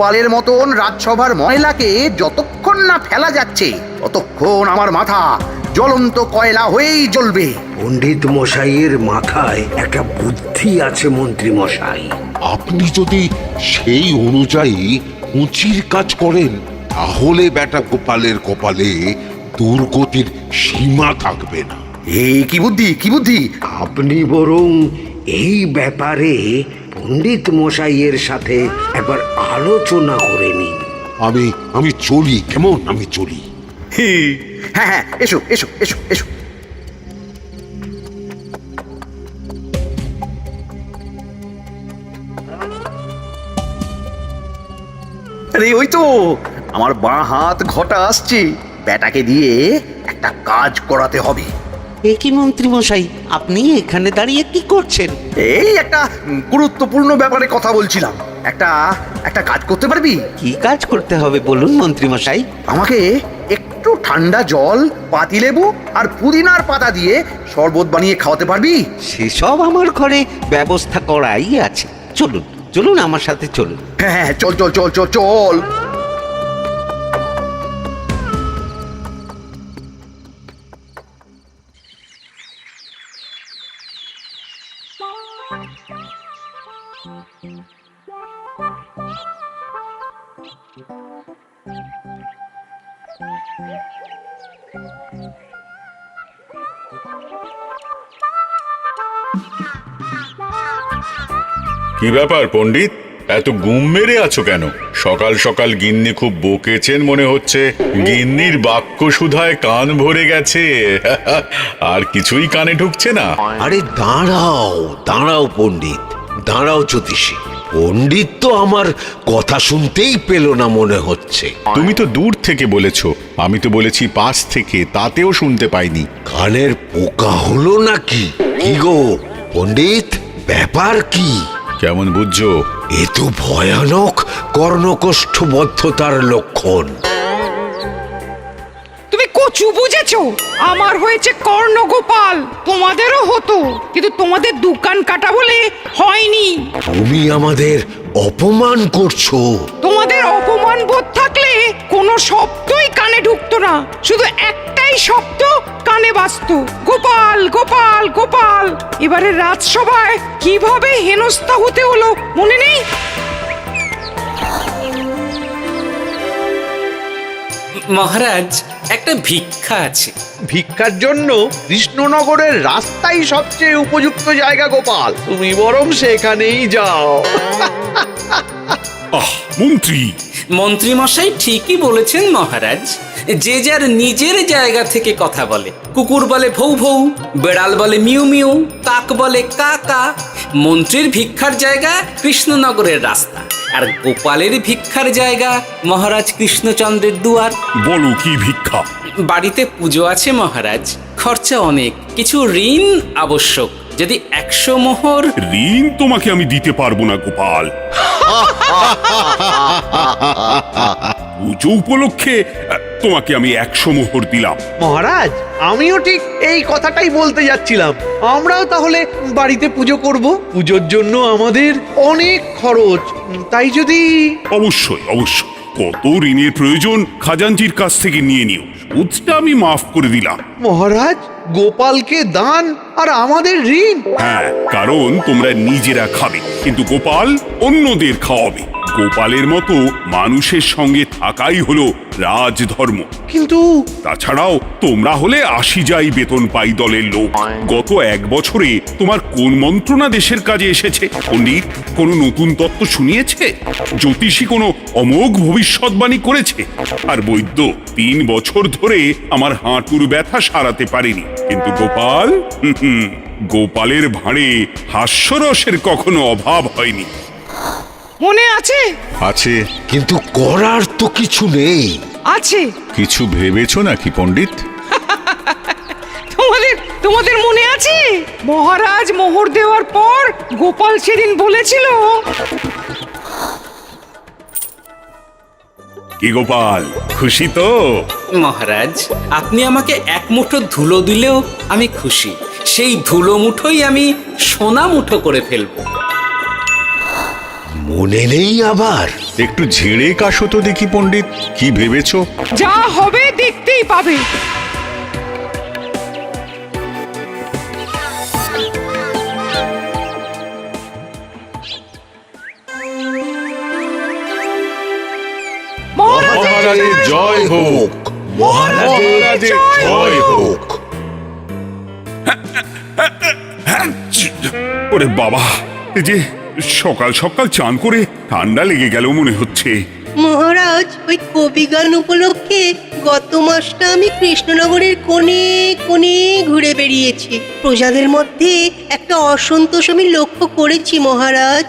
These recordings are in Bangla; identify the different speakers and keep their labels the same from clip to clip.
Speaker 1: গোপালের মতন রাজসভার ময়লাকে যতক্ষণ না ফেলা যাচ্ছে ততক্ষণ আমার মাথা জ্বলন্ত কয়লা হয়েই জ্বলবে।
Speaker 2: পণ্ডিত মশাইয়ের মাথায় একটা বুদ্ধি আছে মন্ত্রী মশাই।
Speaker 3: আপনি যদি সেই অনুযায়ী উঁচির কাজ করেন তাহলে বেটা গোপালের কপালে দুর্গতির সীমা থাকবে না।
Speaker 1: এই কি বুদ্ধি, কি বুদ্ধি?
Speaker 2: আপনি বরং এই ব্যাপারে পণ্ডিত মশাইয়ের সাথে একবার আলোচনা করে নিন।
Speaker 3: আমি চলি, কেমন? আমি চলি।
Speaker 1: হ্যাঁ হ্যাঁ, এসো এসো এসো এসো। আরে ওই তো আমার বাঁ হাত ঘটা আসছে, ব্যাটাকে দিয়ে একটা কাজ করাতে হবে।
Speaker 4: এ কি মন্ত্রী মশাই, আপনি এখানে দাঁড়িয়ে কি করছেন?
Speaker 1: এই একটা গুরুত্বপূর্ণ ব্যাপারে কথা বলছিলাম। একটা একটা কাজ করতে পারবি?
Speaker 4: কি কাজ করতে হবে বলুন মন্ত্রী মশাই।
Speaker 1: আমাকে একটু ঠান্ডা জল, পাতিলেবু আর পুদিনার পাতা দিয়ে শরবত বানিয়ে খাওয়াতে পারবি?
Speaker 4: সেসব আমার ঘরে ব্যবস্থা করাই আছে। চলুন চলুন, আমার সাথে চলুন।
Speaker 1: হ্যাঁ হ্যাঁ, চল চল চল চল চল।
Speaker 5: কি ব্যাপার পণ্ডিত, এত গুম মেরে আছো কেন? সকাল সকাল গিন্নি খুব বকেছেন মনে হচ্ছে। গিন্নির বাক্য সুধায় কান ভরে গেছে, আর কিছুই কানে ঢুকছে না।
Speaker 2: আরে দাঁড়াও দাঁড়াও পণ্ডিত, দাঁড়াও জ্যোতিষী। পণ্ডিত তো আমার কথা শুনতেই পেল না মনে হচ্ছে।
Speaker 5: তুমি তো দূর থেকে বলেছো, আমি তো বলেছি পাশ থেকে, তাতেও শুনতে পাইনি।
Speaker 2: কানের পোকা হলো নাকি? কি গো পণ্ডিত, ব্যাপার কি?
Speaker 5: কেমন বুঝছো?
Speaker 2: এ তো ভয়ানক কর্ণকোষ্ঠবদ্ধতার লক্ষণ।
Speaker 6: তুমি কচু বুঝেছো? আমার হয়েছে কর্ণগোপাল, তোমাদেরও হতো, কিন্তু তোমাদের দোকান কাটা বলে হয়নি।
Speaker 2: তুমি আমাদের অপমান করছো।
Speaker 6: তোমাদের অপমান বোধ থাকলে কোনো শব্দই কানে ঢুকতো না, শুধু একটাই শব্দ কানে বাজতো, গোপাল গোপাল গোপাল। এবারে রাজসভায় কিভাবে হেনস্থা হতে হলো মনে নেই?
Speaker 7: মহারাজ, একটা ভিক্ষা আছে।
Speaker 8: ভিক্ষার জন্য কৃষ্ণনগরের রাস্তাই সবচেয়ে উপযুক্ত জায়গা গোপাল, তুমি বরং সেখানেই যাও।
Speaker 5: মন্ত্রী,
Speaker 7: মন্ত্রী মশাই ঠিকই বলেছেন মহারাজ। যে যার নিজের জায়গা থেকে কথা বলে। কুকুর বলে ভৌ ভৌ, বেড়াল বলে মিউ মিউ, কাক বলে কা কা। মন্ত্রীর ভিক্ষার জায়গা কৃষ্ণনগরের রাস্তা, আর গোপালের ভিক্ষার জায়গা মহারাজ কৃষ্ণচন্দ্রের দুয়ার।
Speaker 5: বলো কি ভিক্ষা?
Speaker 7: বাড়িতে পুজো আছে মহারাজ, খরচা অনেক, কিছু ঋণ আবশ্যক। যদি 100 মোহর।
Speaker 5: ঋণ তোমাকে আমি দিতে পারবো না গোপাল। পুজো উপলক্ষে তোমাকে আমি 100 মোহর দিলাম।
Speaker 8: মহারাজ, আমিও ঠিক এই কথাটাই বলতে যাচ্ছিলাম। আমরাও তাহলে বাড়িতে পুজো করব। পুজোর জন্য আমাদের অনেক খরচ, তাই যদি...
Speaker 5: অবশ্যই অবশ্যই, কত ঋণের প্রয়োজন খাজাঞ্চির কাছ থেকে নিয়ে নিও, সুদটা আমি মাফ করে দিলাম।
Speaker 8: মহারাজ, গোপালকে দান আর আমাদের ঋণ?
Speaker 5: হ্যাঁ, কারণ তোমরা নিজেরা খাবে, কিন্তু গোপাল অন্যদের খাওয়াবে। গোপালের মতো মানুষের সঙ্গে থাকাই হলো রাজধর্ম।
Speaker 8: কিন্তু
Speaker 5: তাছাড়াও তোমরা হলে 80 যাই বেতন পাই দলের লোক। গত 1 বছরে তোমার কোন মন্ত্রণা দেশের কাজে এসেছে? পণ্ডিত কোনো নতুন তত্ত্ব শুনিয়েছে? জ্যোতিষী কোনো অমোঘ ভবিষ্যৎবাণী করেছে? আর বৈদ্য 3 বছর ধরে আমার হাঁটুর ব্যথা সারাতে পারেনি। কিন্তু গোপাল, গোপালের ভাঁড়ে হাস্যরসের কখনো অভাব হয়নি।
Speaker 6: মনে আছে?
Speaker 5: আছে।
Speaker 2: কিন্তু করার তো কিছু নেই।
Speaker 6: আছে।
Speaker 5: কিছু ভেবেছো নাকি পণ্ডিত?
Speaker 6: তোমাদের মনে আছে মহারাজ মোহর দেওয়ার পর গোপাল সেদিন বলেছিল,
Speaker 5: কি গোপাল, খুশি তো?
Speaker 7: মহারাজ, আপনি আমাকে 1 মুঠো ধুলো দিলেও আমি খুশি। সেই ধুলো মুঠোই আমি সোনা মুঠো করে ফেলবো।
Speaker 2: মনে নেই আবার?
Speaker 9: একটু ঝেড়ে কাশো তো দেখি পণ্ডিত, কি ভেবেছো?
Speaker 6: যা হবে দেখতেই পাবে।
Speaker 9: মহারাজের জয় হোক, মহারাজের জয় হোক।
Speaker 5: ওরে বাবা, এই যে সকাল সকাল চান করে ঠান্ডা লেগে গেল মনে হচ্ছে।
Speaker 10: মহারাজ, ওই কবি গান উপলক্ষে গত মাসটা আমি কৃষ্ণনগরের কোণে কোণে ঘুরে বেরিয়েছি। প্রজাদের মধ্যে একটা অসন্তোষ আমি লক্ষ্য করেছি মহারাজ।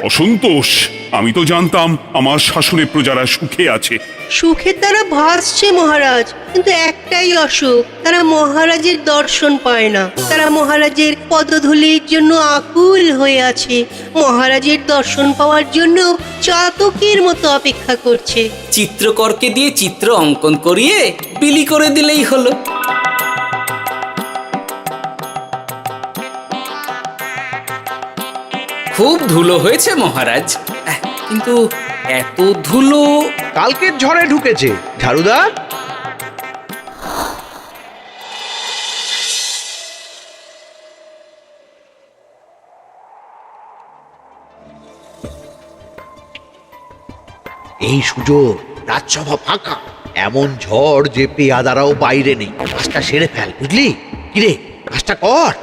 Speaker 5: অসন্তোষ? আমি তো জানতাম আমার শাসনে প্রজারা সুখে আছে।
Speaker 10: সুখের দ্বারা ভাসছে মহারাজ, কিন্তু একটাই অসুখ, তারা মহারাজের দর্শন পায় না। তারা মহারাজের পদধূলির জন্য আকুল হয়ে আছে, মহারাজের দর্শন পাওয়ার জন্য চাতকের মতো অপেক্ষা করছে।
Speaker 7: চিত্রকরকে দিয়ে চিত্র অঙ্কন করিয়ে বিলি করে দিলেই হলো। খুব ধুলো হয়েছে মহারাজ, কিন্তু এত ধুলো।
Speaker 8: কালকের ঝড়ে ঢুকেছে। ঝাড়ুদার,
Speaker 11: এই সুযোগ, রাজসভা ফাঁকা, এমন ঝড় যে পেয়াদারাও বাইরে নেই। কাজটা সেরে ফেল, বুঝলি? কিরে, কাজটা কর।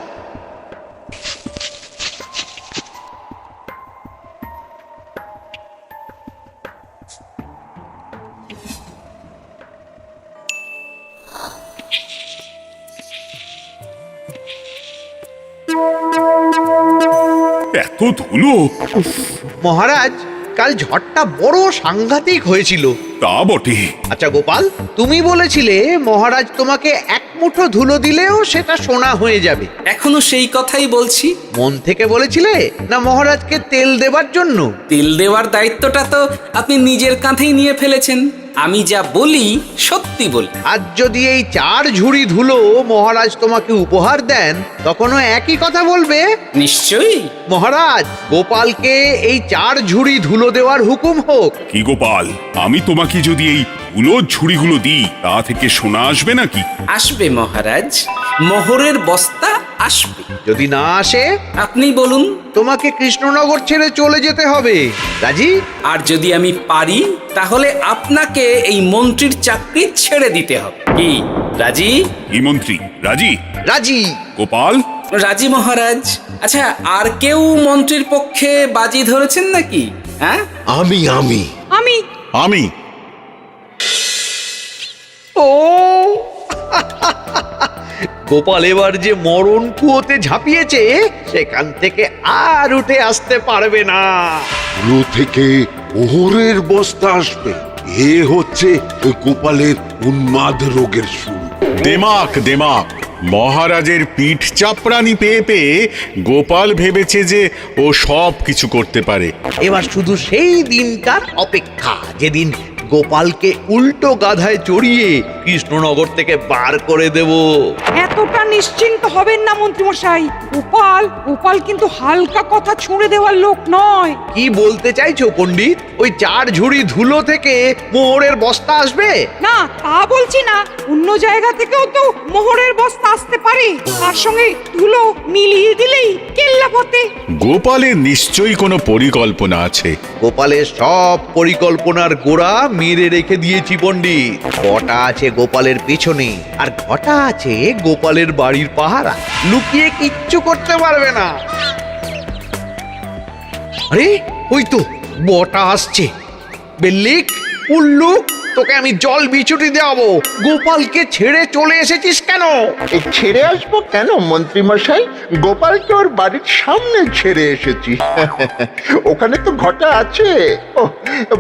Speaker 5: এত ধুলো!
Speaker 8: মহারাজ, কাল ঝড়টা বড় সাংঘাতিক হয়েছিল।
Speaker 5: তা বটে।
Speaker 8: আচ্ছা গোপাল, তুমি বলেছিলে মহারাজ তোমাকে এক মুঠো ধুলো দিলেও সেটা সোনা হয়ে যাবে।
Speaker 7: এখনো সেই কথাই বলছি।
Speaker 8: মন থেকে বলেছিলে না মহারাজকে তেল দেবার জন্য?
Speaker 7: তেল দেওয়ার দায়িত্বটা তো আপনি নিজের কাঁধেই নিয়ে ফেলেছেন। আমি যা বলি সত্যি বলি।
Speaker 8: আজ যদি এই 4 ঝুড়ি ধুলো মহারাজ তোমাকে উপহার দেন, তখনও একই কথা বলবে?
Speaker 7: নিশ্চয়ই।
Speaker 8: মহারাজ, গোপালকে এই 4 ঝুড়ি ধুলো দেওয়ার হুকুম হোক।
Speaker 5: কি গোপাল, আমি তোমাকে যদি এই ধুলোর ঝুড়িগুলো দিই, তা থেকে সোনা আসবে নাকি?
Speaker 7: আসবে মহারাজ, মোহরের বস্তা আসবে।
Speaker 8: যদি না আসে,
Speaker 7: আপনি বলুন।
Speaker 8: তোমাকে কৃষ্ণনগর ছেড়ে চলে যেতে হবে। রাজি?
Speaker 7: আর যদি আমি পারি, তাহলে আপনাকে এই মন্ত্রীর চাকরি ছেড়ে দিতে হবে। কি রাজি?
Speaker 5: কি মন্ত্রী, রাজি?
Speaker 8: রাজি।
Speaker 5: গোপাল?
Speaker 7: রাজি মহারাজ। আচ্ছা, আর কেউ মন্ত্রীর পক্ষে বাজি ধরেছেন নাকি? হ্যাঁ,
Speaker 2: আমি আমি
Speaker 6: আমি
Speaker 9: আমি
Speaker 8: ও গোপাল এবার যে মরণ কুয়োতে ঝাঁপিয়েছে, সেখান থেকে আর উঠে আসতে পারবে না।
Speaker 3: কুলো থেকে মোহরের বস্তা আসবে, এ হচ্ছে গোপালের উন্মাদ রোগের শুরু।
Speaker 9: দেমাক দেমাক, মহারাজের পিঠ চাপড়ানি পেয়ে পেয়ে গোপাল ভেবেছে যে ও সব কিছু করতে পারে।
Speaker 11: এবার শুধু সেই দিনটার অপেক্ষা, যেদিন গোপালকে উল্টো গাধায় চড়িয়ে কৃষ্ণনগর থেকে বার করে দেব।
Speaker 6: এতটা নিশ্চিন্ত হবেন না মন্ত্রীমশাই। গোপাল কিন্তু হালকা কথা ছুঁড়ে দেওয়ার লোক নয়।
Speaker 8: কি বলতে চাইছো পণ্ডিত? ওই 4 ঝুড়ি ধুলো থেকে মোহরের বস্তা আসবে?
Speaker 6: না, তা বলছি না। অন্য জায়গা থেকেও তো মোহরের বস্তা আসতে পারে। তার সঙ্গে ধুলো মিলিয়ে দিলেই কেল্লাফতে।
Speaker 9: গোপালের নিশ্চয়ই কোনো পরিকল্পনা আছে।
Speaker 8: গোপালের সব পরিকল্পনার গোড়া মেরে রেখে দিয়েছি পণ্ডিত। ঘটা আছে গোপালের পেছনে, আর ঘটা আছে গোপালের বাড়ির পাহারা। লুকিয়ে কিচ্ছু করতে পারবে না। আরে ওই তো বটা আসছে। বেল্লিক, উল্লুক, তোকে আমি জল বিছুটি দেওয়াবো। গোপালকে ছেড়ে চলে এসেছিস কেন?
Speaker 12: ছেড়ে আসবো কেন মন্ত্রী মশাই? গোপালকে ওর বাড়ির সামনে ছেড়ে এসেছি। ওখানে তো ঘটা আছে। ও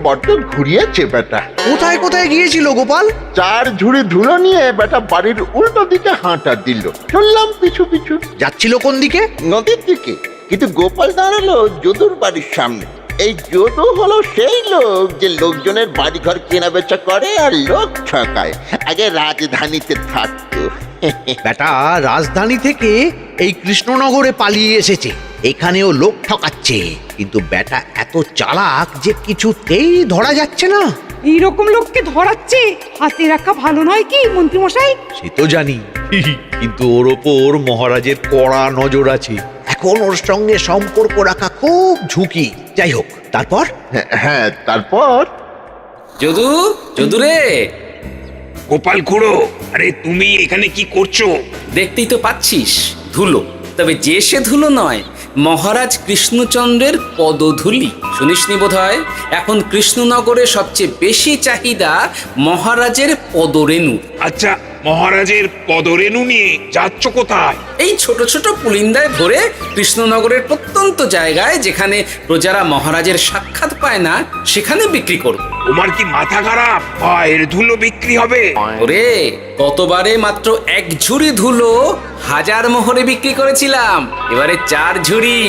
Speaker 12: বড্ড ঘুরিয়েছে বেটা।
Speaker 8: কোথায় কোথায় গিয়েছিল গোপাল?
Speaker 12: 4 ঝুড়ি ধুলো নিয়ে বেটা বাড়ির উল্টো দিকে হাঁটা দিল। চললাম পিছু পিছু।
Speaker 8: যাচ্ছিল কোন দিকে?
Speaker 12: নদীর দিকে। কিন্তু গোপাল দাঁড়ালো যদুর বাড়ির সামনে। এই যদু হলো সেই লোক যে লোকজনের বাড়িঘর কেনা বেচা করে আর লোক ঠকায়। আগে রাজধানীতে থাকতো।
Speaker 11: বেটা রাজধানী থেকে এই কৃষ্ণনগরে পালিয়ে এসেছে, এখানেও লোক ঠকাচ্ছে, কিন্তু বেটা এত চালাক যে কিছুতেই ধরা যাচ্ছে না।
Speaker 6: এইরকম লোককে ধরাচ্ছে হাতে রাখা ভালো নয় কি মন্ত্রীমশাই?
Speaker 11: সে তো জানি, কিন্তু ওর ওপর মহারাজের কড়া নজর আছে। এখন ওর সঙ্গে সম্পর্ক রাখা খুব ঝুঁকি। যাই হোক, তারপর
Speaker 12: হ্যাঁ, তারপর
Speaker 7: যদু, যদু রে,
Speaker 2: গোপাল খুড়ো, আরে তুমি এখানে কি করছো?
Speaker 7: দেখতেই তো পাচ্ছিস ধুলো, তবে যে সে ধুলো নয়, মহারাজ কৃষ্ণচন্দ্রের পদধূলি। শুনিসনি বোধহয় এখন কৃষ্ণনগরে সবচেয়ে বেশি চাহিদা মহারাজের পদরেণু।
Speaker 2: আচ্ছা, মহারাজের পদরেণু নিয়ে যাচ্ছ কোথায়?
Speaker 7: এই ছোট ছোট পুলিন্দায় ভরে কৃষ্ণনগরের প্রত্যন্ত জায়গায় যেখানে প্রজারা মহারাজের সাক্ষাৎ পায় না সেখানে বিক্রি করব।
Speaker 2: তোমার কি মাথা খারাপ? পায়ের ধুলো বিক্রি হবে?
Speaker 7: ওরে, গতবারে মাত্র 1 ঝুড়ি ধুলো 1000 মোহরে বিক্রি করেছিলাম, এবারে 4 ঝুড়ি।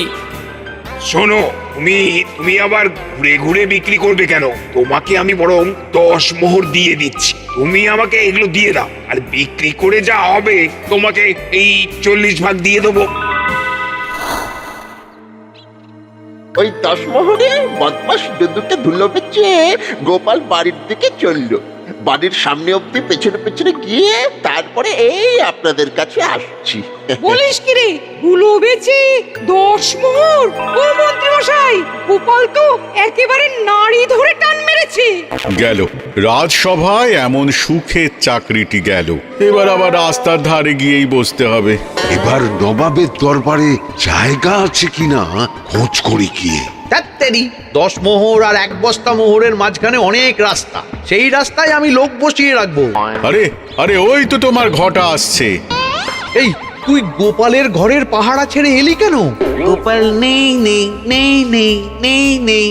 Speaker 2: শোনো, তুমি আবার ঘুরে ঘুরে বিক্রি করবে কেন? তোমাকে আমি বরং 10 মোহর দিয়ে দিচ্ছি, তুমি আমাকে এগুলো দিয়ে দাও, আর বিক্রি করে যা হবে তোমাকে এই 40 ভাগ দিয়ে দেবো।
Speaker 12: ওই 10 মোহরে বদমাস যদুকে ধুলো বেচে গোপাল বাড়ির দিকে চললো। বাড়ির সামনে অব্দি পেছনে পেছনে গিয়ে তারপরে এই আপনাদের কাছে আসছি।
Speaker 6: বলিস কি রে, ধুলো বেচে 10 মোহর? ও মন্ত্রীমশাই, গোপাল তো একেবারে নাড়ি ধরে টান মেরেছে।
Speaker 9: গেল রাজসভায় এমন সুখের চাকরিটি গেল, এবার আবার রাস্তার ধারে গিয়েই বসতে হবে।
Speaker 3: এবার নবাবের দরবারে জায়গা আছে কিনা খোঁজ করি গিয়ে।
Speaker 11: ধ্যাত্তেরি, 10 মোহর আর 1 বস্তা মোহরের মাঝখানে অনেক রাস্তা, সেই রাস্তায় আমি লোক বসিয়ে রাখবো।
Speaker 9: আরে আরে, ওই তো তোমার ঘটা আসছে।
Speaker 11: এই, তুই গোপালের ঘরের পাহারা ছেড়ে এলি কেন?
Speaker 4: গোপাল নেই নেই নেই নেই নেই নেই।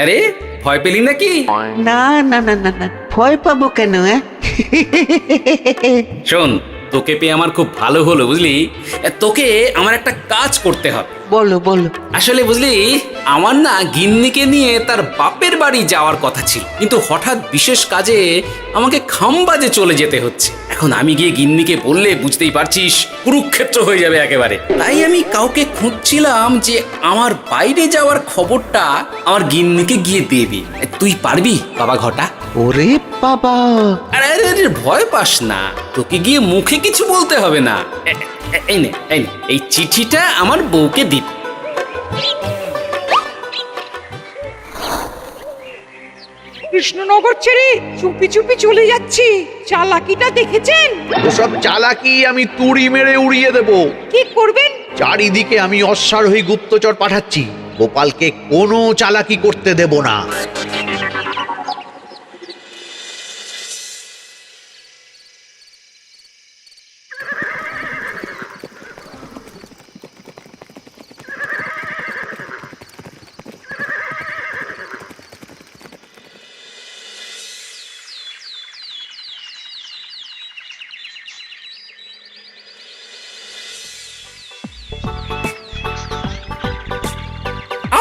Speaker 7: আরে, ভয় পেলি নাকি?
Speaker 4: না না না না না, ভয় পাবো কেন?
Speaker 7: শোন, তোকে পেয়ে আমার খুব ভালো হলো বুঝলি। তোকে আমার একটা কাজ করতে হবে।
Speaker 4: বলো বলো।
Speaker 7: আসলে বুঝলি, আমার না গিন্নিকে নিয়ে তার বাপের বাড়ি যাওয়ার কথা ছিল, কিন্তু হঠাৎ বিশেষ কাজে আমাকে খামবাজে চলে যেতে হচ্ছে। এখন আমি গিয়ে গিন্নিকে বললে বুঝতেই পারছিস কুরুক্ষেত্র হয়ে যাবে একেবারে। তাই আমি কাউকে খুঁজছিলাম যে আমার বাইরে যাওয়ার খবরটা আমার গিন্নিকে গিয়ে দেবে। তুই পারবি বাবা ঘটা?
Speaker 4: ওরে বাবা!
Speaker 7: আরে আরে আরে, ভয় পাস না, তোকে গিয়ে মুখে কিছু বলতে হবে না। এই নে, এই চিঠিটা আমার বউকে দিবি।
Speaker 6: কৃষ্ণনগর ছেড়ে চুপি চুপি চলে যাচ্ছি, চালাকিটা দেখেছেন?
Speaker 11: ওসব চালাকি আমি তুড়ি মেরে উড়িয়ে দেব।
Speaker 6: কি করবেন?
Speaker 11: চারিদিকে আমি অশ্বারোহী গুপ্তচর পাঠাচ্ছি, গোপালকে কোনো চালাকি করতে দেব না।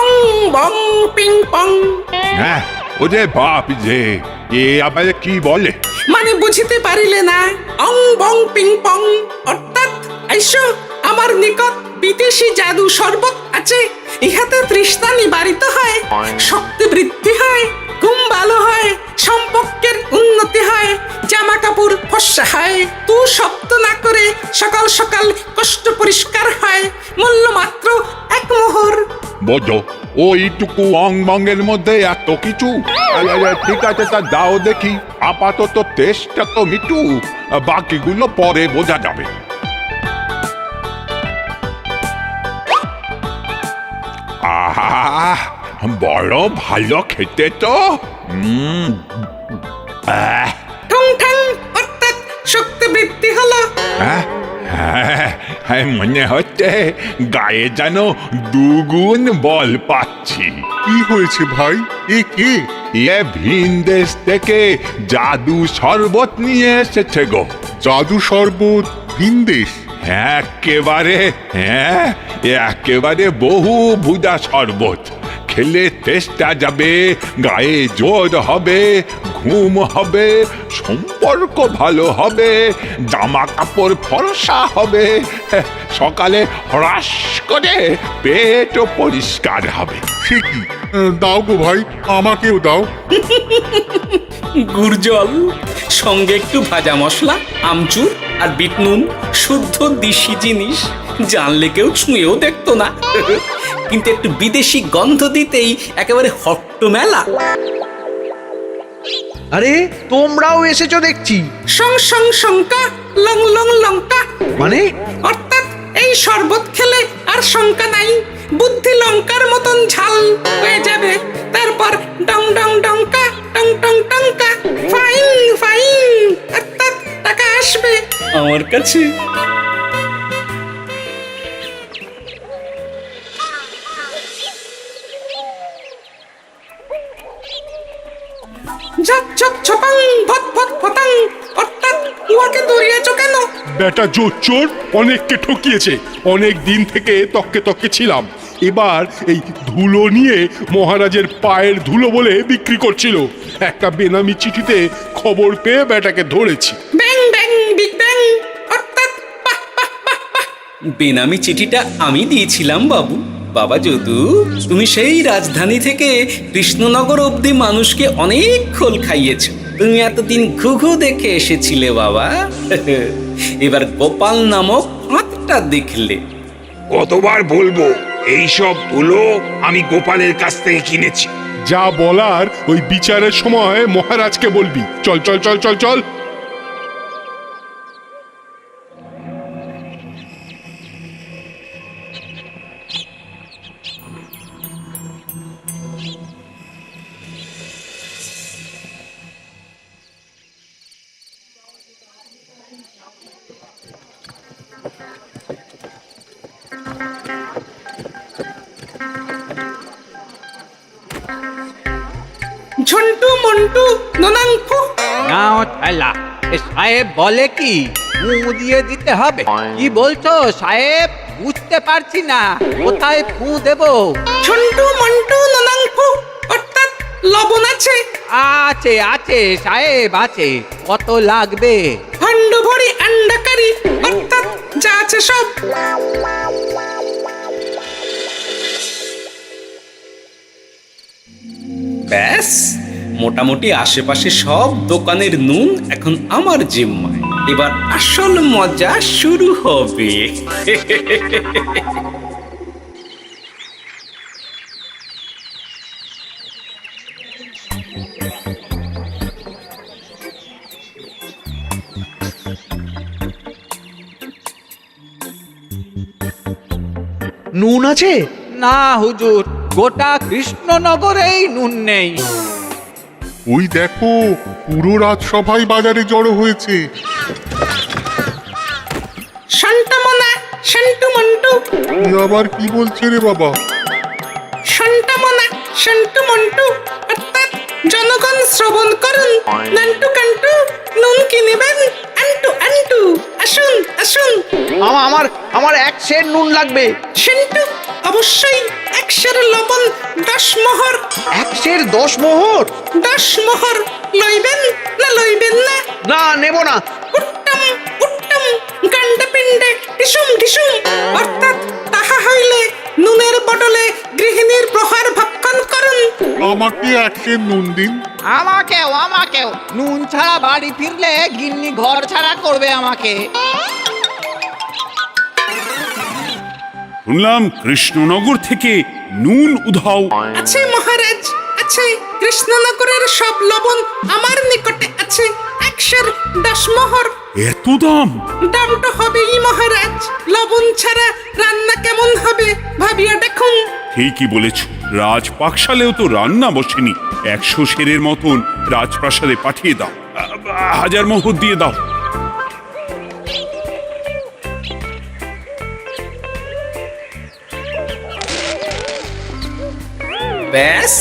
Speaker 7: অং বং পিং পং।
Speaker 5: হ্যাঁ, ওরে বাপ যে, এ আবার কি বলে?
Speaker 7: মানে বুঝিতে পারিলে না? অং বং পিং পং অর্থাৎ আইসো আমার নিকট বিদেশি জাদু শরবত আছে, ইহাতে তৃষ্ণা নিবারিত হয়, শক্তি বৃদ্ধি হয়, ঘুম ভালো হয়, সম্পর্কের উন্নতি হয়, জামা কাপড় ফর্সা হয়, তু শব্দ না করে সকাল সকাল কষ্ট পরিষ্কার হয়, মূল্য মাত্র 1 মোহর।
Speaker 5: বোঝো, ওইটুকু অং বঙ্গের মধ্যে এত কিছু? ঠিক আছে, তা দাও দেখি, আপাতত টেস্টটা তো মিটু, বাকিগুলো পরে বোঝা যাবে। আহা, বড় ভালো খেতে তো।
Speaker 7: ঠং ঠং অর্থাৎ শক্তি বৃদ্ধি হলো।
Speaker 5: হ্যাঁ, মনে হচ্ছে গায়ে যেন 2 গুণ বল পাচ্ছি।
Speaker 9: কি হয়েছে ভাই? এ কে?
Speaker 3: এ ভিন দেশ থেকে জাদু শরবত নিয়ে এসেছে গো।
Speaker 9: জাদু শরবত ভিনদেশ?
Speaker 3: একেবারে, হ্যাঁ, একেবারে বহু ভুজা শরবত। খেলে তেষ্টা যাবে, গায়ে জোর হবে, ঘুম হবে, সম্পর্ক ভালো হবে, জামা কাপড় ফর্সা হবে, সকালে হ্রাস করে পেটও পরিষ্কার হবে।
Speaker 9: সে কি? দাও গো ভাই, আমাকেও দাও।
Speaker 7: গুড় জল, সঙ্গে একটু ভাজা মশলা, আমচুর আর বিট নুন, শুদ্ধ দেশি জিনিস। জানলে কেউ ছুঁয়েও দেখতো না, কিন্তু একটু বিদেশি গন্ধ দিতেই একেবারে হট্ট মেলা।
Speaker 11: আরে তোমরাও এসেছো দেখছি।
Speaker 6: সং সং শঙ্কা, লং লং লঙ্কা।
Speaker 11: মানে
Speaker 6: অর্থাৎ এই শরবত খেলে আর শঙ্কা নাই, বুদ্ধি লঙ্কার মতন ঝাল হয়ে যাবে। তারপর ডং ডং ডঙ্কা, টং টং টঙ্কা, ফাইন ফাইন, অর্থাৎ টাকা আসবে
Speaker 7: আমার কাছে।
Speaker 6: ঝক ঝক ছপাং, ভট ভট ফটাং, অর্থাৎ উহাকে দৌড়িয়েছো কেন?
Speaker 5: বেটা জোচ্চোর অনেককে ঠকিয়েছে। অনেক দিন থেকে তককে তককে ছিলাম। এবার এই ধুলো নিয়ে মহারাজের পায়ের ধুলো বলে বিক্রি করছিল। একটা বেনামি চিঠিতে খবর পেয়ে বেটাকে ধরেছি।
Speaker 6: ব্যাং ব্যাং বিগ ব্যাং, অর্থাৎ বাহ বাহ বাহ বাহ।
Speaker 7: বেনামি চিঠিটা আমি দিয়েছিলাম বাবু। বাবা যদু, তুমি সেই রাজধানী থেকে কৃষ্ণনগর অবধি মানুষকে অনেক খোল খাইয়েছো। তুমি এতদিন ঘুঘু দেখে এসেছিলে বাবা, এবার গোপাল নামক হাতটা দেখলে।
Speaker 2: কতবার বলবো, এইসব ধুলো আমি গোপালের কাছ থেকে কিনেছি।
Speaker 5: যা বলার ওই বিচারের সময় মহারাজকে বলবি। চল চল চল চল চল।
Speaker 6: ঝন্টু মন্টু ননাঙ্কু।
Speaker 11: নাও ঠেলা। সাহেব বলে কি মুঁ দিয়ে দিতে হবে? কি বলছো সাহেব? বুঝতে পারছি না, কোথায় ফু দেব?
Speaker 6: ঝন্টু মন্টু ননাঙ্কু, অর্থাৎ লবণ আছে?
Speaker 11: আছে আছে সাহেব আছে। কত লাগবে?
Speaker 6: ভাণ্ড ভরি আন্ডাকারি, অর্থাৎ যা আছে সব।
Speaker 7: ব্যাস, মোটামুটি আশেপাশে সব দোকানের নুন এখন আমার জিম্মায়। এবার আসল মজা শুরু হবে।
Speaker 11: নুন আছে? না হুজুর, গোটা কৃষ্ণনগরেই নুন নেই।
Speaker 9: ওই দেখো, পুরো রাজসভাই বাজারে জড়ো হয়েছে।
Speaker 6: শান্তামনা, শান্টু মন্টু।
Speaker 9: এ আবার কি বলছে রে বাবা?
Speaker 6: শান্তামনা, শান্টু মন্টু, অর্থাৎ জনগণ শ্রবণ করুন। নান্টু কান্টু, নুন কি নেবেন? আন্টু আন্টু, আসুন আসুন।
Speaker 11: আমার আমার এক সের নুন লাগবে।
Speaker 6: শান্টু, অবশ্যই 100 লবণ 10 মোহর।
Speaker 11: 100 10 মোহর?
Speaker 6: 10 মোহর লইবেন না লইবেন না?
Speaker 11: না, নেব না।
Speaker 6: উত্তম উত্তম, গান্ডা পিণ্ডে ঢিসুম ঢিসুম, অর্থাৎ তাহা হইলে নুনের বদলে গৃহিণীর প্রহার ভক্ষণ করুন।
Speaker 9: আমাকে 100 নুন দিন।
Speaker 11: আমাকেও আমাকেও। নুন ছাড়া বাড়ি ফিরলে গিন্নি ঘর ছাড়া করবে আমাকে।
Speaker 5: শুনলাম কৃষ্ণনগর থেকে নুন উধাও।
Speaker 6: আছে মহারাজ, আছে। কৃষ্ণনগরের সব লবণ আমার নিকটে আছে। 110 মোহর।
Speaker 5: এত দাম?
Speaker 6: দাম তো হবেই মহারাজ, লবণ ছাড়া রান্না কেমন হবে ভাবিয়া দেখুন।
Speaker 5: ঠিকই বলেছ, রাজপাকশালেও তো রান্না বসেনি। 100 সেরের মতন রাজপ্রাসাদে পাঠিয়ে দাও। 1000 মোহর দিয়ে দাও।
Speaker 7: ব্যাস,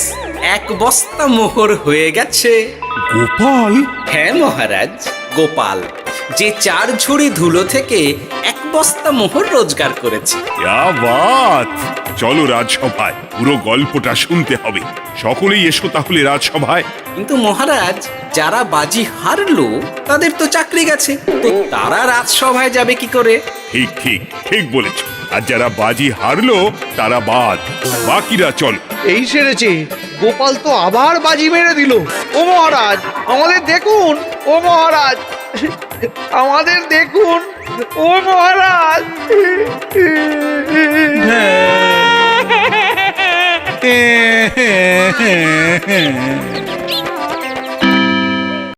Speaker 7: 1 বস্তা মোহর হয়ে গেছে।
Speaker 5: গোপাল?
Speaker 7: হ্যাঁ মহারাজ, গোপাল, যে 4 ঝুড়ি ধুলো থেকে 1 বস্তা মোহর রোজগার করেছে।
Speaker 5: ইয়া বাত! চলো রাজসভায়, পুরো গল্পটা শুনতে হবে। সকলেই এসো তাহলে রাজসভায়।
Speaker 7: কিন্তু মহারাজ, যারা বাজি হারলো তাদের তো চাকরি গেছে, তো তারা রাজসভায় যাবে কি করে?
Speaker 5: ঠিক ঠিক ঠিক বলেছ। আর যারা বাজি হারলো তারা বাদ, বাকিরা চলো।
Speaker 11: এই সেরেছে, গোপাল তো আবার বাজি মেরে দিল। ও মহারাজ, আমাদের দেখুন। ও মহারাজ, আমাদের দেখুন। ও মহারাজ।
Speaker 9: হ্যাঁ